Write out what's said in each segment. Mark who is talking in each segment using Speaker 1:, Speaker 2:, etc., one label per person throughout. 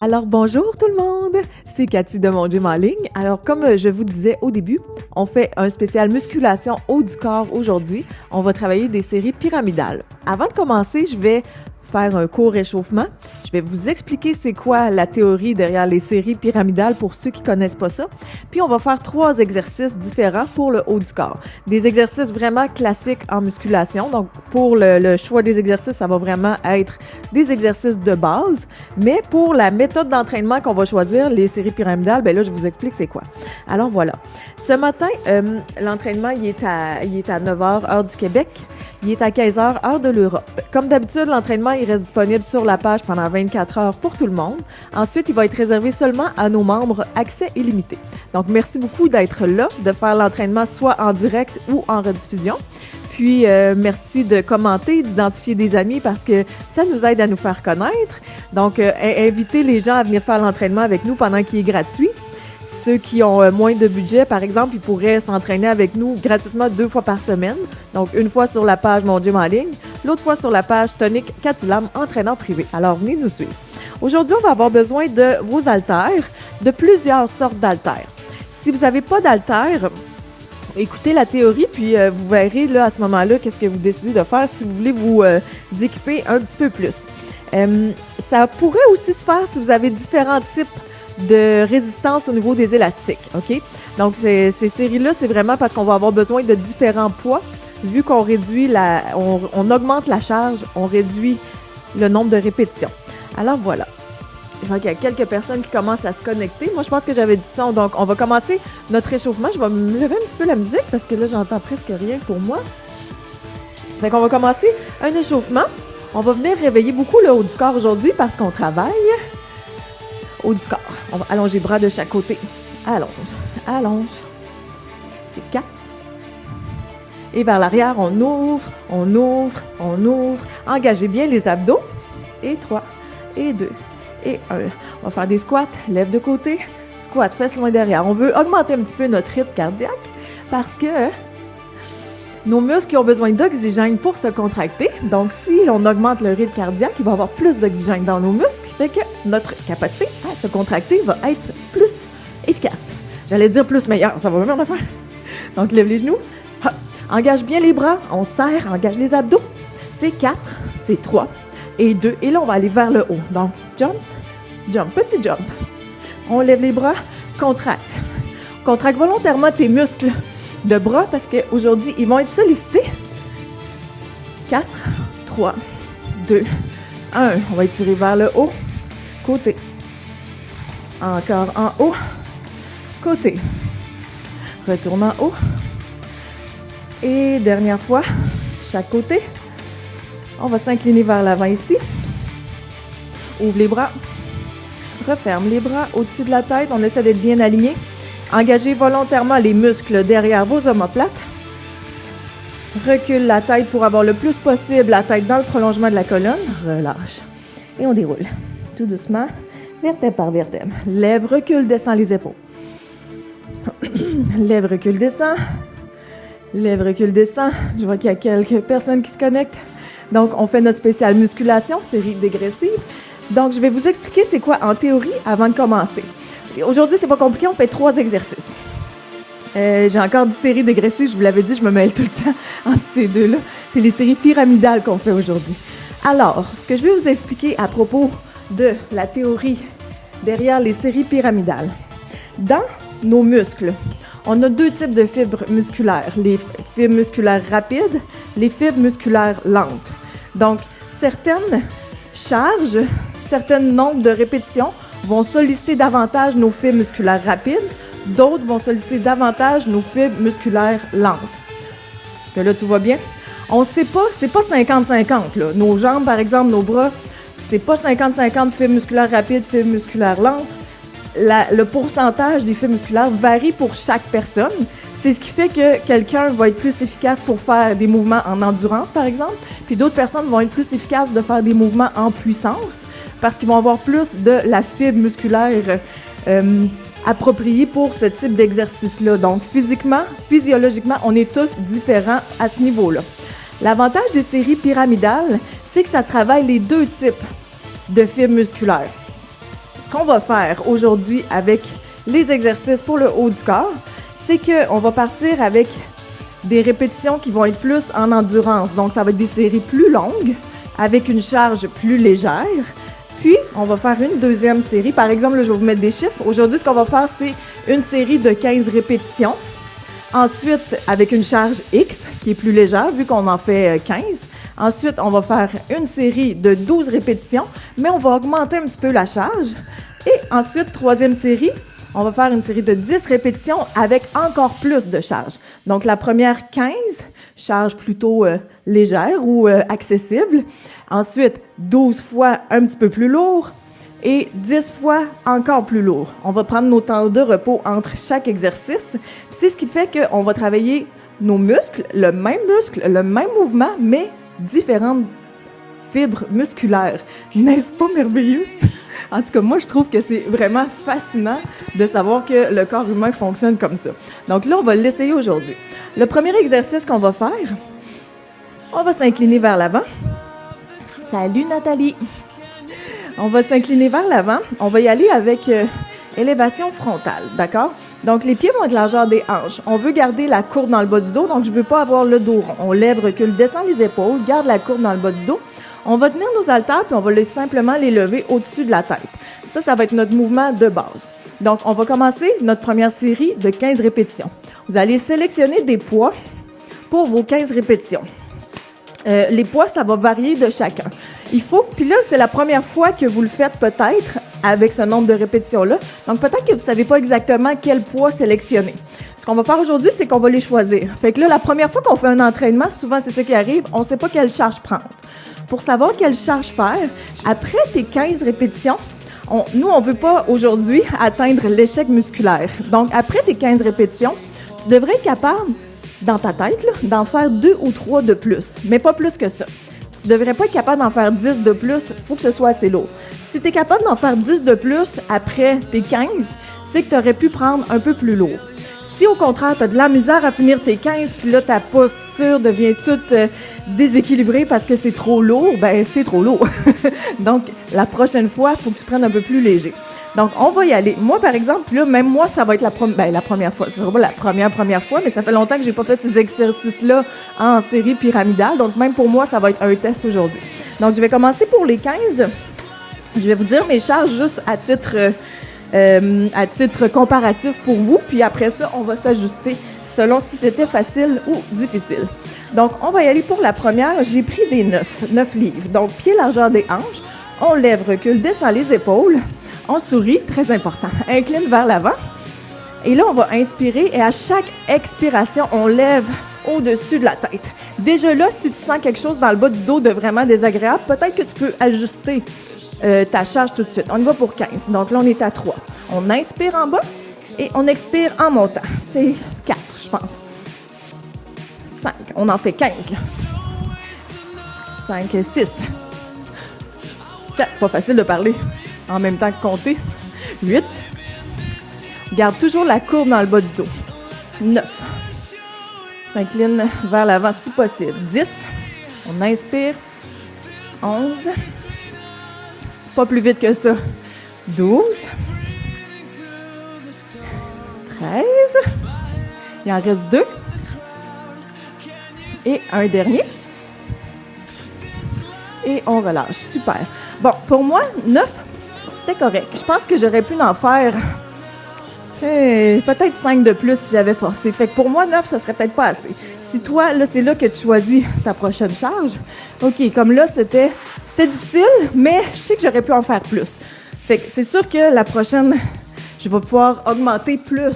Speaker 1: Alors bonjour tout le monde, c'est Cathy de Mon Gym en ligne. Alors comme je vous disais au début, on fait un spécial musculation haut du corps aujourd'hui. On va travailler des séries pyramidales. Avant de commencer, je vais faire un court échauffement. Je vais vous expliquer c'est quoi la théorie derrière les séries pyramidales pour ceux qui connaissent pas ça. Puis on va faire 3 exercices différents pour le haut du corps. Des exercices vraiment classiques en musculation. Donc pour le choix des exercices, ça va vraiment être des exercices de base. Mais pour la méthode d'entraînement qu'on va choisir, les séries pyramidales, ben là je vous explique c'est quoi. Alors voilà. Ce matin, l'entraînement il est à 9h heure du Québec. Il est à 15h, heure de l'Europe. Comme d'habitude, l'entraînement il reste disponible sur la page pendant 24 heures pour tout le monde. Ensuite, il va être réservé seulement à nos membres accès illimité. Donc, merci beaucoup d'être là, de faire l'entraînement soit en direct ou en rediffusion. Puis, merci de commenter, d'identifier des amis parce que ça nous aide à nous faire connaître. Donc, invitez les gens à venir faire l'entraînement avec nous pendant qu'il est gratuit. Ceux qui ont moins de budget, par exemple, ils pourraient s'entraîner avec nous gratuitement 2 fois par semaine. Donc, une fois sur la page Mon Gym en ligne, l'autre fois sur la page Tonic Cathy Lam, entraîneur privé. Alors, venez nous suivre. Aujourd'hui, on va avoir besoin de vos haltères, de plusieurs sortes d'haltères. Si vous n'avez pas d'haltères, écoutez la théorie, puis vous verrez là, à ce moment-là qu'est-ce que vous décidez de faire si vous voulez vous équiper un petit peu plus. Ça pourrait aussi se faire si vous avez différents types de résistance au niveau des élastiques, OK? Donc, ces séries-là, c'est vraiment parce qu'on va avoir besoin de différents poids. Vu qu'on réduit on augmente la charge, on réduit le nombre de répétitions. Alors, voilà. Je vois qu'il y a quelques personnes qui commencent à se connecter. Moi, je pense que j'avais du son. Donc, on va commencer notre échauffement. Je vais me lever un petit peu la musique parce que là, j'entends presque rien pour moi. Fait qu'on va commencer un échauffement. On va venir réveiller beaucoup le haut du corps aujourd'hui parce qu'on travaille haut du corps. On va allonger les bras de chaque côté. Allonge, allonge. C'est 4. Et vers l'arrière, on ouvre, on ouvre, on ouvre. Engagez bien les abdos. Et 3, et 2, et 1. On va faire des squats, lève de côté, squat, fesses loin derrière. On veut augmenter un petit peu notre rythme cardiaque parce que nos muscles ont besoin d'oxygène pour se contracter. Donc, si on augmente le rythme cardiaque, il va y avoir plus d'oxygène dans nos muscles, ce qui fait que notre capacité à se contracter va être plus efficace. J'allais dire plus meilleur, ça va vraiment faire. Donc, lève les genoux. Hop. Engage bien les bras, on serre, engage les abdos. C'est 4, c'est 3 et 2. Et là, on va aller vers le haut. Donc, jump, jump, petit jump. On lève les bras, contracte. Contracte volontairement tes muscles de bras parce qu'aujourd'hui, ils vont être sollicités. 4, 3, 2, 1. On va étirer vers le haut. Côté. Encore en haut. Côté. Retourne en haut. Et dernière fois, chaque côté. On va s'incliner vers l'avant ici. Ouvre les bras. Referme les bras au-dessus de la tête. On essaie d'être bien aligné. Engagez volontairement les muscles derrière vos omoplates. Recule la tête pour avoir le plus possible la tête dans le prolongement de la colonne. Relâche. Et on déroule. Tout doucement, vertèbre par vertèbre. Lève, recule, descend les épaules. Lève, recule, descend. Lève, recule, descend. Je vois qu'il y a quelques personnes qui se connectent. Donc, on fait notre spéciale musculation, série dégressive. Donc, je vais vous expliquer c'est quoi en théorie avant de commencer. Aujourd'hui, c'est pas compliqué, on fait 3 exercices. J'ai encore des séries dégressives, je vous l'avais dit, je me mêle tout le temps entre ces deux-là. C'est les séries pyramidales qu'on fait aujourd'hui. Alors, ce que je vais vous expliquer à propos de la théorie derrière les séries pyramidales. Dans nos muscles, on a 2 types de fibres musculaires. Les fibres musculaires rapides, les fibres musculaires lentes. Donc, certaines charges, certains nombres de répétitions vont solliciter davantage nos fibres musculaires rapides, d'autres vont solliciter davantage nos fibres musculaires lentes. Que là, tout va bien? On ne sait pas, c'est pas 50-50, là. Nos jambes, par exemple, nos bras, c'est pas 50-50 fibres musculaires rapides, fibres musculaires lentes. Le pourcentage des fibres musculaires varie pour chaque personne. C'est ce qui fait que quelqu'un va être plus efficace pour faire des mouvements en endurance, par exemple, puis d'autres personnes vont être plus efficaces de faire des mouvements en puissance parce qu'ils vont avoir plus de la fibre musculaire appropriée pour ce type d'exercice-là. Donc, physiquement, physiologiquement, on est tous différents à ce niveau-là. L'avantage des séries pyramidales, c'est que ça travaille les deux types de fibres musculaires. Ce qu'on va faire aujourd'hui avec les exercices pour le haut du corps, c'est qu'on va partir avec des répétitions qui vont être plus en endurance. Donc, ça va être des séries plus longues, avec une charge plus légère. Puis, on va faire une deuxième série. Par exemple, là, je vais vous mettre des chiffres. Aujourd'hui, ce qu'on va faire, c'est une série de 15 répétitions. Ensuite, avec une charge X, qui est plus légère, vu qu'on en fait 15. Ensuite, on va faire une série de 12 répétitions, mais on va augmenter un petit peu la charge. Et ensuite, troisième série, on va faire une série de 10 répétitions avec encore plus de charge. Donc, la première 15, charge plutôt légère ou accessible. Ensuite, 12 fois un petit peu plus lourd et 10 fois encore plus lourd. On va prendre nos temps de repos entre chaque exercice. Puis c'est ce qui fait qu'on va travailler nos muscles, le même mouvement, mais différentes fibres musculaires. N'est-ce pas merveilleux? En tout cas, moi, je trouve que c'est vraiment fascinant de savoir que le corps humain fonctionne comme ça. Donc là, on va l'essayer aujourd'hui. Le premier exercice qu'on va faire, on va s'incliner vers l'avant. Salut Nathalie! On va s'incliner vers l'avant. On va y aller avec élévation frontale, d'accord? Donc, les pieds vont être largeur des hanches. On veut garder la courbe dans le bas du dos, donc je ne veux pas avoir le dos rond. On lève, recule, descend les épaules, garde la courbe dans le bas du dos. On va tenir nos haltères, puis on va simplement les lever au-dessus de la tête. Ça va être notre mouvement de base. Donc, on va commencer notre première série de 15 répétitions. Vous allez sélectionner des poids pour vos 15 répétitions. Les poids, ça va varier de chacun. Puis là, c'est la première fois que vous le faites peut-être avec ce nombre de répétitions-là. Donc, peut-être que vous ne savez pas exactement quel poids sélectionner. Ce qu'on va faire aujourd'hui, c'est qu'on va les choisir. Fait que là, la première fois qu'on fait un entraînement, souvent, c'est ça qui arrive, on ne sait pas quelle charge prendre. Pour savoir quelle charge faire, après tes 15 répétitions, on ne veut pas aujourd'hui atteindre l'échec musculaire. Donc, après tes 15 répétitions, tu devrais être capable, dans ta tête, là, d'en faire 2 ou 3 de plus, mais pas plus que ça. Tu ne devrais pas être capable d'en faire 10 de plus, il faut que ce soit assez lourd. Si tu es capable d'en faire 10 de plus après tes 15, c'est que tu aurais pu prendre un peu plus lourd. Si au contraire, tu as de la misère à finir tes 15, puis là, ta posture devient toute déséquilibrée parce que c'est trop lourd, ben c'est trop lourd. Donc, la prochaine fois, il faut que tu prennes un peu plus léger. Donc, on va y aller. Moi, par exemple, là, même moi, ça va être la première fois. Ce sera pas la première fois, mais ça fait longtemps que j'ai pas fait ces exercices-là en série pyramidale. Donc, même pour moi, ça va être un test aujourd'hui. Donc, je vais commencer pour les 15. Je vais vous dire mes charges juste à titre comparatif pour vous. Puis après ça, on va s'ajuster selon si c'était facile ou difficile. Donc, on va y aller pour la première. J'ai pris des 9 livres. Donc, pied largeur des hanches. On lève, recule, descend les épaules. On sourit, très important. Incline vers l'avant. Et là, on va inspirer et à chaque expiration, on lève au-dessus de la tête. Déjà là, si tu sens quelque chose dans le bas du dos de vraiment désagréable, peut-être que tu peux ajuster ta charge tout de suite. On y va pour 15. Donc là, on est à 3. On inspire en bas et on expire en montant. C'est 4, je pense. 5. On en fait 15. Là. 5, 6. 7. Pas facile de parler en même temps que compter. 8. Garde toujours la courbe dans le bas du dos. 9. S'incline vers l'avant si possible. 10. On inspire. 11. Pas plus vite que ça. 12. 13. Il en reste 2. Et un dernier. Et on relâche. Super. Bon, pour moi, 9, c'était correct. Je pense que j'aurais pu en faire peut-être 5 de plus si j'avais forcé. Fait que pour moi, 9, ça serait peut-être pas assez. Si toi, là, c'est là que tu choisis ta prochaine charge. OK, comme là, c'était difficile, mais je sais que j'aurais pu en faire plus. Fait que c'est sûr que la prochaine, je vais pouvoir augmenter plus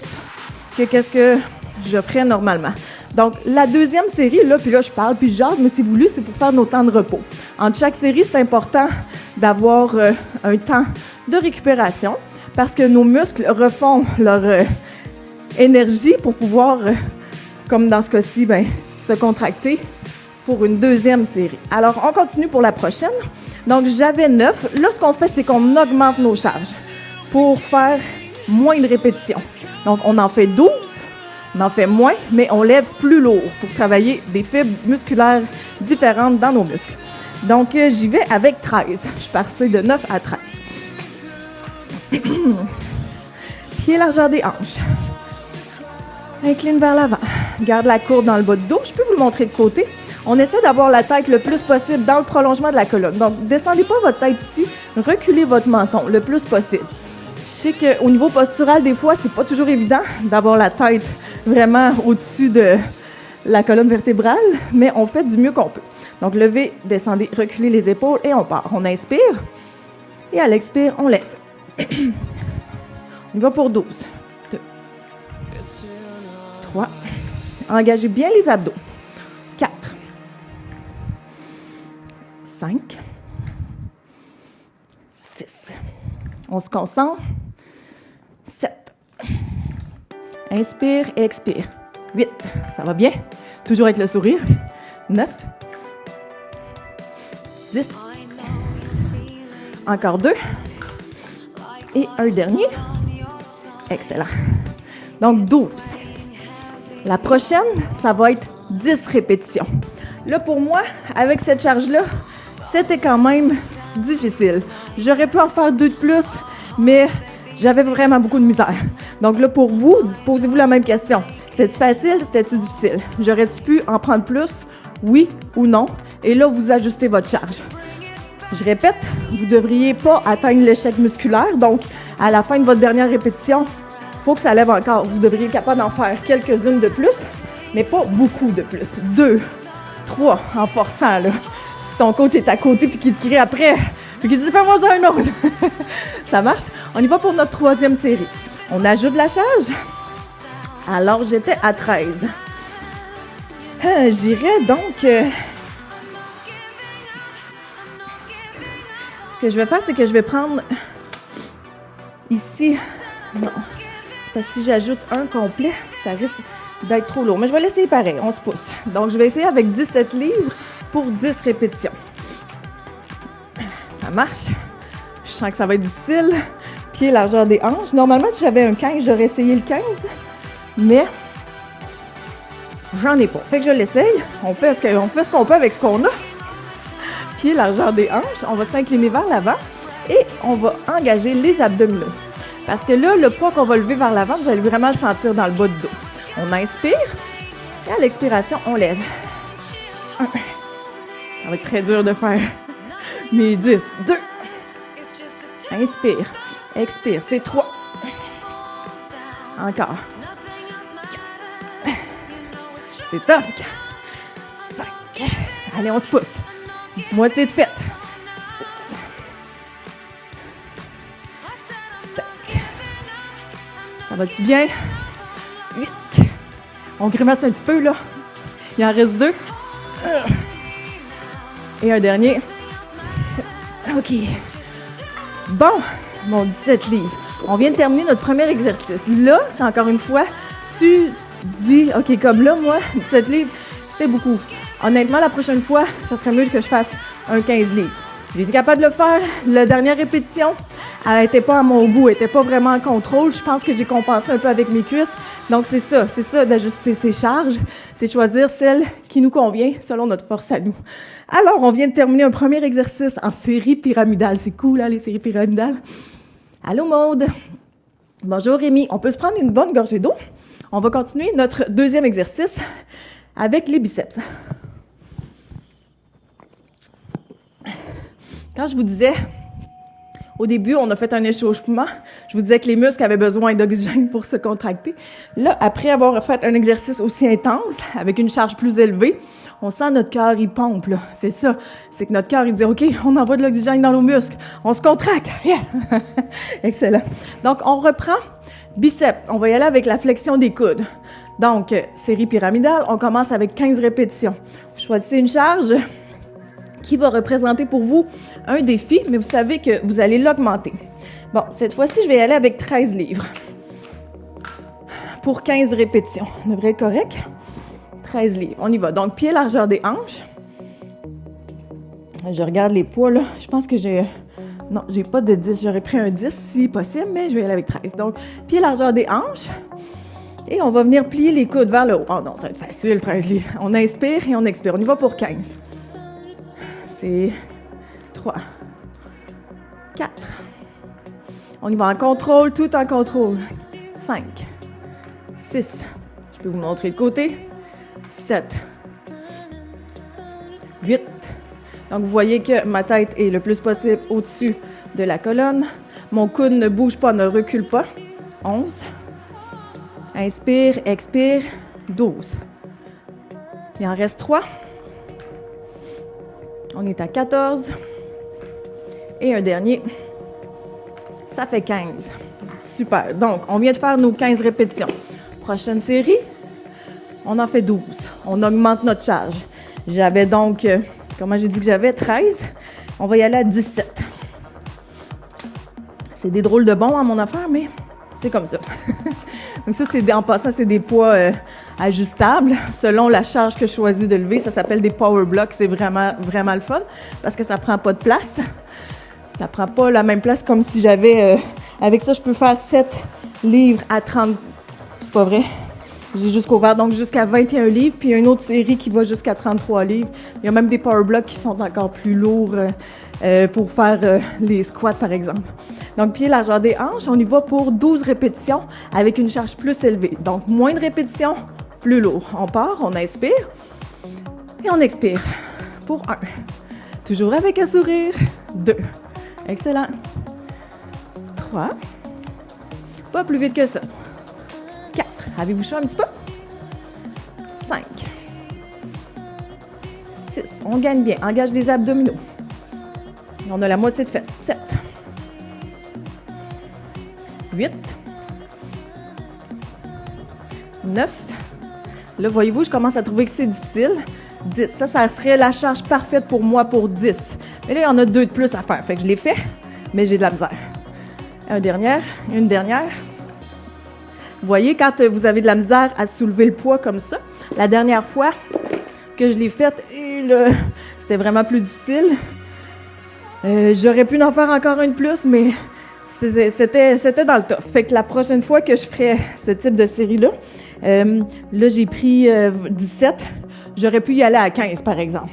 Speaker 1: que qu'est-ce que je ferais normalement. Donc, la deuxième série, là, puis là, je parle, puis je jase, mais si voulu, c'est pour faire nos temps de repos. Entre chaque série, c'est important d'avoir un temps de récupération parce que nos muscles refont leur énergie pour pouvoir, comme dans ce cas-ci, se contracter pour une deuxième série. Alors, on continue pour la prochaine. Donc, j'avais 9. Là, ce qu'on fait, c'est qu'on augmente nos charges pour faire moins de répétitions. Donc, on en fait 12. On en fait moins, mais on lève plus lourd pour travailler des fibres musculaires différentes dans nos muscles.
Speaker 2: Donc, j'y vais avec 13. Je suis passée de 9 à 13. Pieds largeur des hanches. Incline vers l'avant. Garde la courbe dans le bas du dos. Je peux vous le montrer de côté. On essaie d'avoir la tête le plus possible dans le prolongement de la colonne. Donc, descendez pas votre tête ici. Reculez votre menton le plus possible. Je sais qu'au niveau postural, des fois, c'est pas toujours évident d'avoir la tête vraiment au-dessus de la colonne vertébrale, mais on fait du mieux qu'on peut. Donc, levez, descendez, reculez les épaules et on part. On inspire et à l'expire, on lève. On y va pour 12. 2. 3. Engagez bien les abdos. 4. 5. 6. On se concentre. 7. Inspire et expire. 8. Ça va bien? Toujours avec le sourire. 9. 10. Encore 2. Et un dernier. Excellent. Donc, 12. La prochaine, ça va être 10 répétitions. Là, pour moi, avec cette charge-là, c'était quand même difficile. J'aurais pu en faire 2 de plus, mais j'avais vraiment beaucoup de misère. Donc là, pour vous, posez-vous la même question. C'était-tu facile? C'était-tu difficile? J'aurais-tu pu en prendre plus? Oui ou non? Et là, vous ajustez votre charge. Je répète, vous ne devriez pas atteindre l'échec musculaire. Donc, à la fin de votre dernière répétition, il faut que ça lève encore. Vous devriez être capable d'en faire quelques-unes de plus, mais pas beaucoup de plus. 2, 3, en forçant, là. Si ton coach est à côté puis qu'il te crie après, puis qu'il dit « Fais-moi ça un autre! » Ça marche? On y va pour notre 3e série. On ajoute la charge. Alors, j'étais à 13. J'irais donc... Ce que je vais faire, c'est que je vais prendre ici... Non, c'est parce que si j'ajoute un complet, ça risque d'être trop lourd. Mais je vais l'essayer pareil, on se pousse. Donc, je vais essayer avec 17 livres pour 10 répétitions. Ça marche. Je sens que ça va être difficile. Pied largeur des hanches. Normalement, si j'avais un 15, j'aurais essayé le 15. Mais j'en ai pas. Fait que je l'essaye. On fait ce qu'on peut avec ce qu'on a. Pied largeur des hanches. On va s'incliner vers l'avant et on va engager les abdominaux. Parce que là, le poids qu'on va lever vers l'avant, vous allez vraiment le sentir dans le bas du dos. On inspire et à l'expiration, on lève. 1. Ça va être très dur de faire mes 10. 2. Inspire. Expire. C'est 3. Encore. C'est top. 5. Allez, on se pousse. Moitié de fête. 6. 7. Ça va-tu bien? 8. On grimace un petit peu, là. Il en reste 2. Et un dernier. OK. Bon, mon 17 livres. On vient de terminer notre premier exercice. Là, c'est encore une fois, tu dis, OK, comme là, moi, 17 livres, c'est beaucoup. Honnêtement, la prochaine fois, ça serait mieux que je fasse un 15 livres. J'ai été capable de le faire. La dernière répétition, elle n'était pas à mon goût, elle n'était pas vraiment en contrôle. Je pense que j'ai compensé un peu avec mes cuisses. Donc, c'est ça d'ajuster ses charges. C'est de choisir celle qui nous convient selon notre force à nous. Alors, on vient de terminer un premier exercice en série pyramidale. C'est cool, hein, les séries pyramidales? Allô, Maude? Bonjour, Rémi. On peut se prendre une bonne gorgée d'eau. On va continuer notre deuxième exercice avec les biceps. Quand je vous disais, au début, on a fait un échauffement, je vous disais que les muscles avaient besoin d'oxygène pour se contracter. Là, après avoir fait un exercice aussi intense, avec une charge plus élevée, on sent notre cœur, il pompe, là. C'est ça. C'est que notre cœur, il dit, OK, on envoie de l'oxygène dans nos muscles. On se contracte. Yeah! Excellent. Donc, on reprend biceps. On va y aller avec la flexion des coudes. Donc, série pyramidale, on commence avec 15 répétitions. Vous choisissez une charge qui va représenter pour vous un défi, mais vous savez que vous allez l'augmenter. Bon, cette fois-ci, je vais y aller avec 13 livres pour 15 répétitions. On devrait être correct? 13 livres. On y va. Donc, pied largeur des hanches. Je regarde les poids, là. Je pense que non, j'ai pas de 10. J'aurais pris un 10 si possible, mais je vais y aller avec 13. Donc, pied largeur des hanches. Et on va venir plier les coudes vers le haut. Oh non, ça va être facile, 13 livres. On inspire et on expire. On y va pour 15. C'est 3, 4. On y va en contrôle, tout en contrôle. 5, 6. Je peux vous montrer le côté. 7, 8. Donc, vous voyez que ma tête est le plus possible au-dessus de la colonne. Mon coude ne bouge pas, ne recule pas. 11. Inspire, expire. 12. Il en reste 3. On est à 14. Et un dernier. Ça fait 15. Super. Donc, on vient de faire nos 15 répétitions. Prochaine série, on en fait 12. On augmente notre charge. J'avais donc, comment j'ai dit que j'avais? 13. On va y aller à 17. C'est des drôles de bons à mon affaire, mais c'est comme ça. Donc ça, en passant, c'est des poids ajustables selon la charge que je choisis de lever. Ça s'appelle des power blocks. C'est vraiment, vraiment le fun parce que ça prend pas de place. Ça prend pas la même place comme si j'avais... avec ça, je peux faire 7 livres à 30... C'est pas vrai. J'ai jusqu'au vert, donc jusqu'à 21 livres. Puis il y a une autre série qui va jusqu'à 33 livres. Il y a même des power blocks qui sont encore plus lourds pour faire les squats, par exemple. Donc, pied largeur des hanches, on y va pour 12 répétitions avec une charge plus élevée. Donc, moins de répétitions, plus lourd. On part, on inspire et on expire pour 1. Toujours avec un sourire. 2. Excellent. 3. Pas plus vite que ça. 4. Avez-vous chaud un petit peu? 5. 6. On gagne bien. Engage les abdominaux. On a la moitié de fait. 7. 8. 9. Là, voyez-vous, je commence à trouver que c'est difficile. 10. Ça serait la charge parfaite pour moi pour 10. Mais là, il y en a 2 de plus à faire. Fait que je l'ai fait, mais j'ai de la misère. Une dernière. Vous voyez, quand vous avez de la misère à soulever le poids comme ça, la dernière fois que je l'ai faite, c'était vraiment plus difficile. J'aurais pu en faire encore une plus, mais c'était dans le top. Fait que la prochaine fois que je ferai ce type de série-là, là, j'ai pris 17. J'aurais pu y aller à 15, par exemple.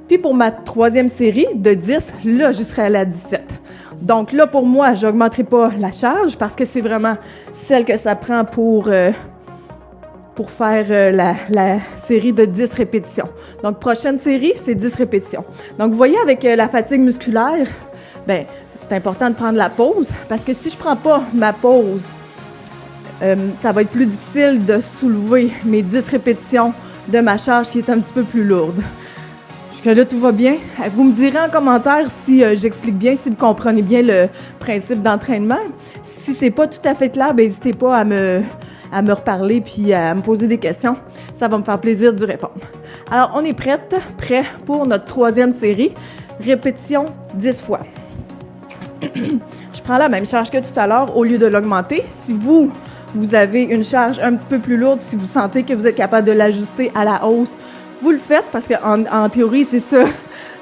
Speaker 2: Puis pour ma 3e série de 10, là, je serais allée à 17. Donc là, pour moi, je n'augmenterai pas la charge parce que c'est vraiment celle que ça prend pour faire la série de 10 répétitions. Donc, prochaine série, c'est 10 répétitions. Donc, vous voyez, avec la fatigue musculaire, ben c'est important de prendre la pause parce que si je ne prends pas ma pause, ça va être plus difficile de soulever mes 10 répétitions de ma charge qui est un petit peu plus lourde. Jusque-là, tout va bien. Vous me direz en commentaire si j'explique bien, si vous comprenez bien le principe d'entraînement. Si c'est pas tout à fait clair, ben n'hésitez pas à me reparler puis à me poser des questions. Ça va me faire plaisir d'y répondre. Alors, on est prêt pour notre 3e série. Répétition 10 fois. Je prends la même charge que tout à l'heure au lieu de l'augmenter. Si vous avez une charge un petit peu plus lourde, si vous sentez que vous êtes capable de l'ajuster à la hausse, vous le faites parce qu'en théorie, c'est ça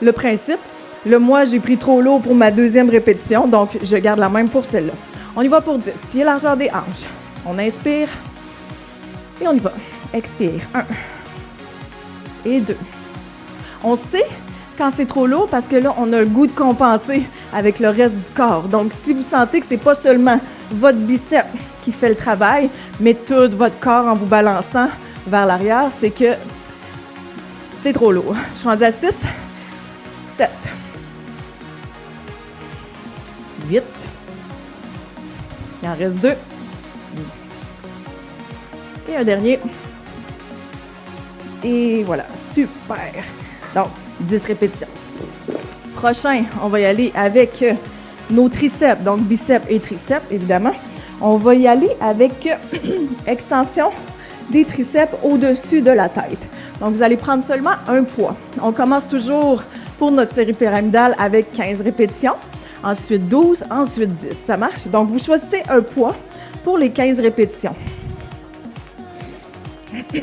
Speaker 2: le principe. Là, moi, j'ai pris trop lourd pour ma 2e répétition, donc je garde la même pour celle-là. On y va pour 10. Pied largeur des hanches. On inspire et on y va. Expire. 1 et 2. On sait quand c'est trop lourd parce que là, on a le goût de compenser avec le reste du corps. Donc, si vous sentez que c'est pas seulement votre biceps qui fait le travail, mais tout votre corps en vous balançant vers l'arrière, c'est que c'est trop lourd. Je suis rendue à 6, 7, 8. Il en reste 2. Et un dernier. Et voilà, super. Donc, 10 répétitions. Prochain, on va y aller avec nos triceps, donc biceps et triceps, évidemment. On va y aller avec extension des triceps au-dessus de la tête. Donc, vous allez prendre seulement un poids. On commence toujours pour notre série pyramidale avec 15 répétitions, ensuite 12, ensuite 10. Ça marche? Donc, vous choisissez un poids pour les 15 répétitions. Je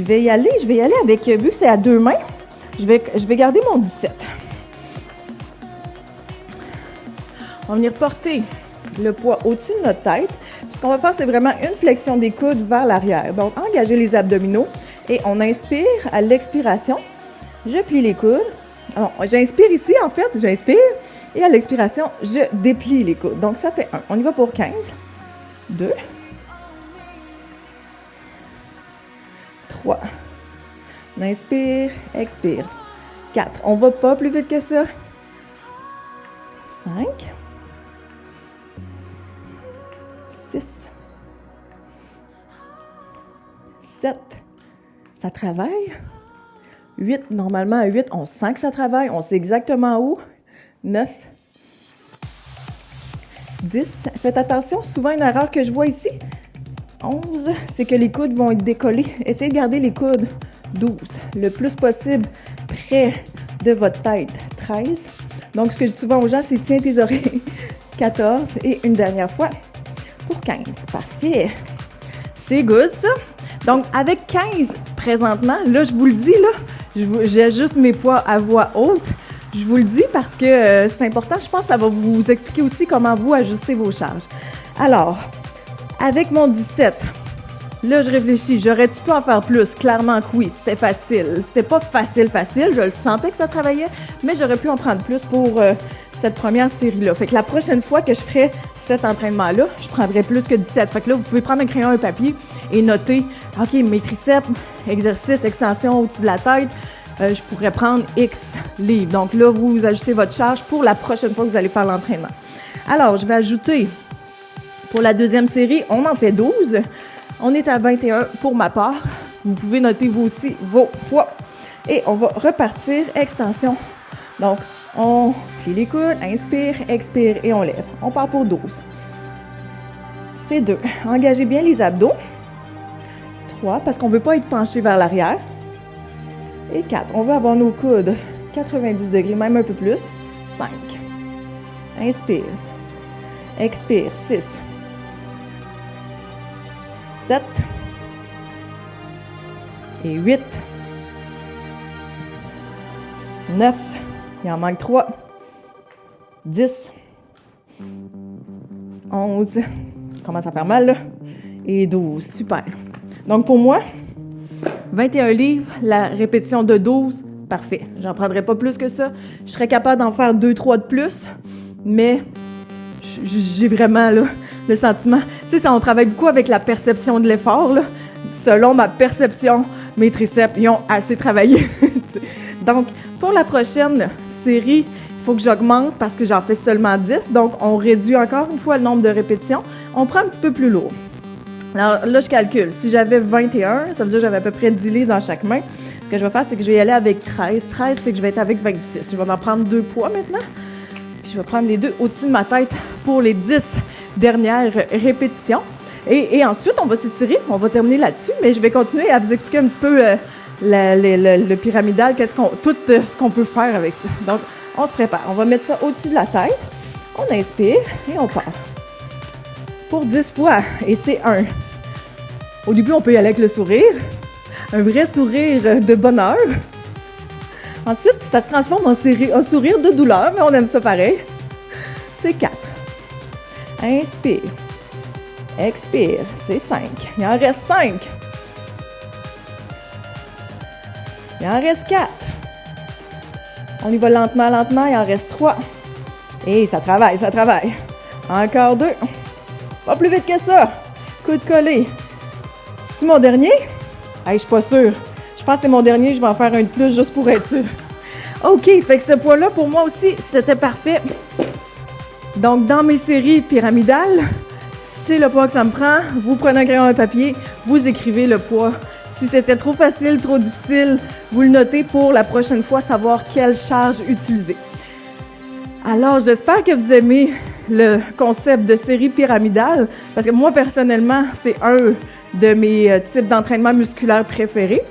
Speaker 2: vais y aller avec, vu que c'est à 2 mains, je vais garder mon 17. On va venir porter le poids au-dessus de notre tête. Ce qu'on va faire, c'est vraiment une flexion des coudes vers l'arrière. Donc, engagez les abdominaux et on inspire à l'expiration. Je plie les coudes. Alors, j'inspire ici, en fait, j'inspire. Et à l'expiration, je déplie les coudes. Donc, ça fait 1. On y va pour 15. 2. 3. On inspire, expire. 4. On va pas plus vite que ça. 5. 6. 7. Ça travaille. 8. Normalement, à 8, on sent que ça travaille. On sait exactement où. 9. 10. Faites attention, souvent une erreur que je vois ici. 11, c'est que les coudes vont être décollés. Essayez de garder les coudes. 12, le plus possible près de votre tête. 13. Donc, ce que je dis souvent aux gens, c'est tiens tes oreilles. 14. Et une dernière fois pour 15. Parfait. C'est good, ça. Donc, avec 15 présentement, là, je vous le dis, là, j'ajuste mes poids à voix haute. Je vous le dis parce que c'est important. Je pense que ça va vous expliquer aussi comment vous ajustez vos charges. Alors, avec mon 17, là, je réfléchis. J'aurais-tu pu en faire plus? Clairement que oui. C'était facile. C'était pas facile. Je le sentais que ça travaillait, mais j'aurais pu en prendre plus pour cette première série-là. Fait que la prochaine fois que je ferai cet entraînement-là, je prendrai plus que 17. Fait que là, vous pouvez prendre un crayon et un papier et noter, OK, mes triceps, exercice, extension au-dessus de la tête, je pourrais prendre X livres. Donc là, vous ajustez votre charge pour la prochaine fois que vous allez faire l'entraînement. Alors, je vais ajouter, pour la deuxième série, on en fait 12. On est à 21 pour ma part. Vous pouvez noter vous aussi vos poids. Et on va repartir, extension. Donc, on plie les coudes, inspire, expire et on lève. On part pour 12. C'est 2. Engagez bien les abdos. 3, parce qu'on ne veut pas être penché vers l'arrière. Et 4, on veut avoir nos coudes 90 degrés, même un peu plus. 5. Inspire. Expire. 6. 7. Et 8. 9. Il en manque 3. 10. 11. Commence à faire mal, là. Et 12. Super. Donc, pour moi, 21 livres, la répétition de 12, parfait. J'en prendrai pas plus que ça. Je serais capable d'en faire 2-3 de plus, mais j'ai vraiment là, le sentiment. Tu sais, ça, on travaille beaucoup avec la perception de l'effort. Là. Selon ma perception, mes triceps, ils ont assez travaillé. Donc, pour la prochaine série, il faut que j'augmente parce que j'en fais seulement 10. Donc, on réduit encore une fois le nombre de répétitions. On prend un petit peu plus lourd. Alors là, je calcule. Si j'avais 21, ça veut dire que j'avais à peu près 10 livres dans chaque main. Ce que je vais faire, c'est que je vais y aller avec 13. 13, c'est que je vais être avec 26. Je vais en prendre 2 poids maintenant. Puis je vais prendre les 2 au-dessus de ma tête pour les 10 dernières répétitions. Et ensuite, on va s'étirer. On va terminer là-dessus. Mais je vais continuer à vous expliquer un petit peu le pyramidal, tout ce qu'on peut faire avec ça. Donc, on se prépare. On va mettre ça au-dessus de la tête. On inspire et on part. Pour 10 fois, et c'est 1. Au début, on peut y aller avec le sourire. Un vrai sourire de bonheur. Ensuite, ça se transforme en sourire de douleur, mais on aime ça pareil. C'est 4. Inspire. Expire. C'est 5. Il en reste 5. Il en reste 4. On y va lentement, lentement. Il en reste 3. Et ça travaille, ça travaille. Encore 2. Pas plus vite que ça. Coude collé. C'est mon dernier? Hey, je suis pas sûre. Je pense que c'est mon dernier. Je vais en faire un de plus juste pour être sûre. OK, fait que ce poids-là, pour moi aussi, c'était parfait. Donc, dans mes séries pyramidales, c'est le poids que ça me prend. Vous prenez un crayon et un papier, vous écrivez le poids. Si c'était trop facile, trop difficile, vous le notez pour la prochaine fois savoir quelle charge utiliser. Alors, j'espère que vous aimez le concept de série pyramidale, parce que moi, personnellement, c'est un de mes types d'entraînement musculaire préférés.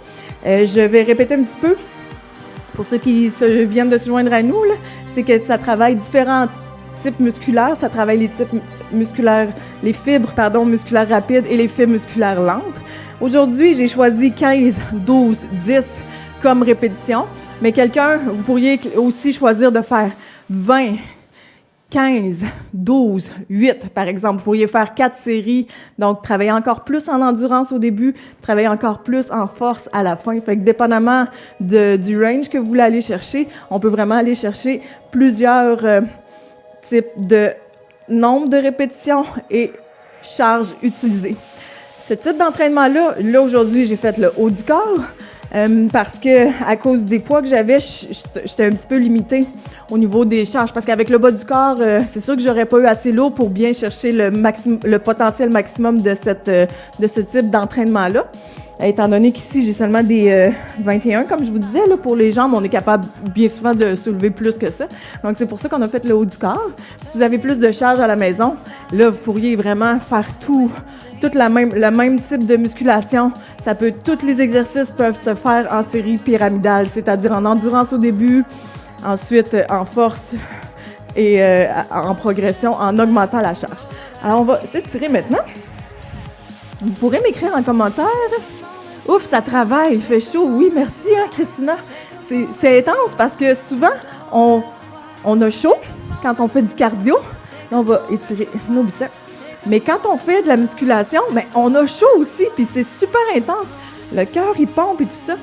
Speaker 2: Je vais répéter un petit peu, pour ceux qui viennent de se joindre à nous, c'est que ça travaille différents types musculaires. Ça travaille les types musculaires, les fibres, musculaires rapides et les fibres musculaires lentes. Aujourd'hui, j'ai choisi 15, 12, 10 comme répétition, mais vous pourriez aussi choisir de faire 20, 15, 12, 8, par exemple. Vous pourriez faire 4 séries, donc travailler encore plus en endurance au début, travailler encore plus en force à la fin. Fait que dépendamment du range que vous voulez aller chercher, on peut vraiment aller chercher plusieurs types de nombre de répétitions et charges utilisées. Ce type d'entraînement-là, aujourd'hui, j'ai fait le haut du corps parce que à cause des poids que j'avais, j'étais un petit peu limitée au niveau des charges. Parce qu'avec le bas du corps, c'est sûr que j'aurais pas eu assez lourd pour bien chercher le potentiel maximum de ce type d'entraînement-là. Étant donné qu'ici, j'ai seulement des 21, comme je vous disais, là, pour les jambes, on est capable bien souvent de soulever plus que ça. Donc, c'est pour ça qu'on a fait le haut du corps. Si vous avez plus de charges à la maison, là, vous pourriez vraiment faire tout le même type de musculation. Tous les exercices peuvent se faire en série pyramidale, c'est-à-dire en endurance au début, ensuite en force et en progression, en augmentant la charge. Alors, on va s'étirer maintenant. Vous pourrez m'écrire en commentaire. Ouf, ça travaille, il fait chaud. Oui, merci, Christina. C'est intense parce que souvent, on a chaud quand on fait du cardio. Là, on va étirer nos biceps. Mais quand on fait de la musculation, on a chaud aussi, puis c'est super intense. Le cœur, il pompe et tout ça.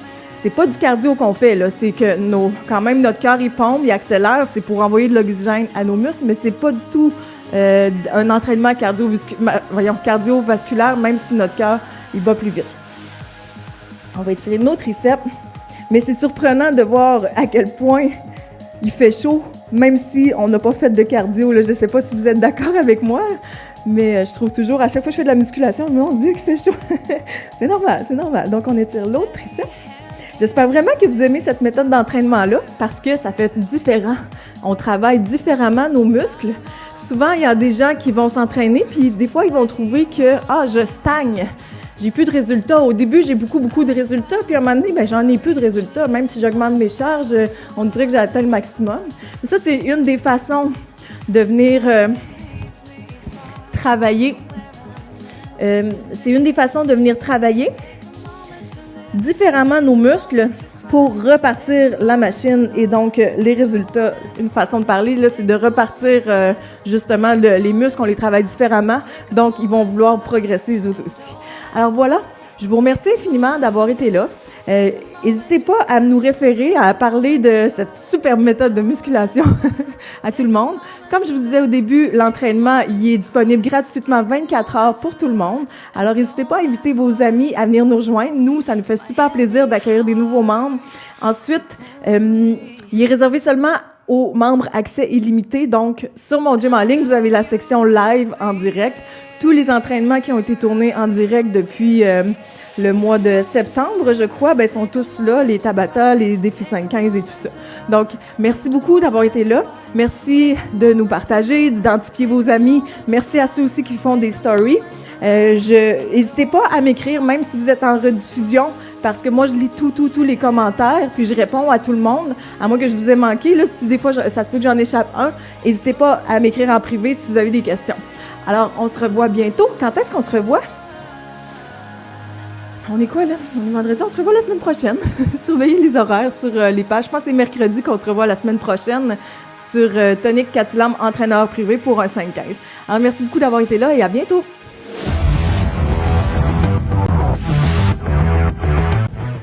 Speaker 2: C'est pas du cardio qu'on fait, là. C'est que quand même, notre cœur, il pompe, il accélère. C'est pour envoyer de l'oxygène à nos muscles, mais c'est pas du tout un entraînement cardiovasculaire, même si notre cœur, il bat plus vite. On va étirer nos triceps. Mais c'est surprenant de voir à quel point il fait chaud, même si on n'a pas fait de cardio. Là. Je ne sais pas si vous êtes d'accord avec moi, mais je trouve toujours, à chaque fois que je fais de la musculation, mon Dieu, qu'il fait chaud. C'est normal. Donc, on étire l'autre triceps. J'espère vraiment que vous aimez cette méthode d'entraînement-là parce que ça fait différent. On travaille différemment nos muscles. Souvent, il y a des gens qui vont s'entraîner, puis des fois, ils vont trouver que « je stagne ». J'ai plus de résultats. Au début, j'ai beaucoup de résultats. Puis à un moment donné, j'en ai plus de résultats. Même si j'augmente mes charges, on dirait que j'ai atteint le maximum. Et ça, c'est une des façons de venir travailler. C'est une des façons de venir travailler différemment nos muscles pour repartir la machine et donc les résultats. Une façon de parler, là, c'est de repartir justement les muscles, on les travaille différemment. Donc, ils vont vouloir progresser eux autres aussi. Alors voilà, je vous remercie infiniment d'avoir été là. N'hésitez pas à nous référer, à parler de cette superbe méthode de musculation à tout le monde. Comme je vous disais au début, l'entraînement il est disponible gratuitement 24 heures pour tout le monde. Alors n'hésitez pas à inviter vos amis à venir nous rejoindre. Nous, ça nous fait super plaisir d'accueillir des nouveaux membres. Ensuite, il est réservé seulement aux membres accès illimité. Donc, sur mon gym en ligne, vous avez la section live en direct. Tous les entraînements qui ont été tournés en direct depuis le mois de septembre, je crois, sont tous là, les Tabata, les défis 5-15 et tout ça. Donc, merci beaucoup d'avoir été là. Merci de nous partager, d'identifier vos amis. Merci à ceux aussi qui font des stories. N'hésitez pas à m'écrire, même si vous êtes en rediffusion, parce que moi, je lis tous les commentaires, puis je réponds à tout le monde, à moins que je vous ai manqué. Là, si des fois, ça se peut que j'en échappe un, n'hésitez pas à m'écrire en privé si vous avez des questions. Alors, on se revoit bientôt. Quand est-ce qu'on se revoit? On est quoi, là? On est vendredi. On se revoit la semaine prochaine. Surveillez les horaires sur les pages. Je pense que c'est mercredi qu'on se revoit la semaine prochaine sur Tonic Catilam, entraîneur privé pour un 5-15. Alors, merci beaucoup d'avoir été là et à bientôt!